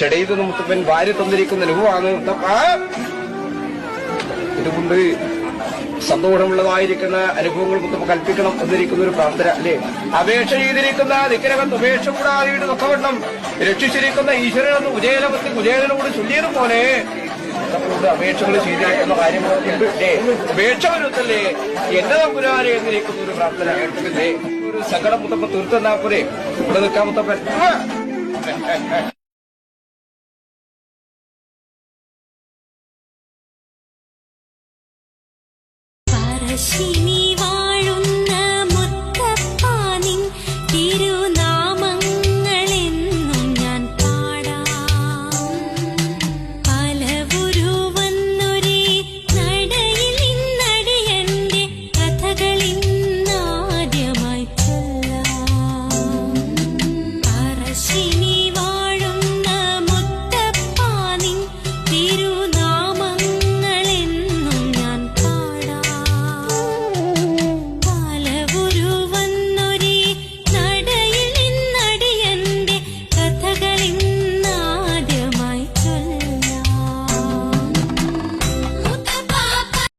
ചെടയിൽ നിന്ന് മുത്തപ്പൻ ഭാര്യ തന്നിരിക്കുന്ന അനുഭവമാണ് മുത്തപ്പ. ഇതുകൊണ്ട് സന്തോഷമുള്ളതായിരിക്കുന്ന അനുഭവങ്ങൾ മുത്തപ്പ കൽപ്പിക്കണം എന്നിരിക്കുന്ന ഒരു പ്രാർത്ഥന അല്ലേ? അപേക്ഷ ചെയ്തിരിക്കുന്ന നിക്കരകത്ത് ഉപേക്ഷ കൂടാതെ ദുഃഖവണ്ണം രക്ഷിച്ചിരിക്കുന്ന ഈശ്വരനെന്ന് കുചേലപത്തി കുചേലനോട് ചൊല്ലിയതുപോലെ മുത്തപ്പനോട് അപേക്ഷകൾ ചെയ്തിരിക്കുന്ന കാര്യങ്ങളൊക്കെ ഉണ്ട് അല്ലേ? ഉപേക്ഷ വരുത്തല്ലേ എന്നെ തമ്പുരാനെ എന്നിരിക്കുന്ന ഒരു പ്രാർത്ഥന കേൾക്കുന്നില്ലേ? ഒരു സങ്കടം മുത്തപ്പ തീർത്തെന്നാ പോലെ ഇവിടെ നിൽക്കാൻ മുത്തപ്പൻ. she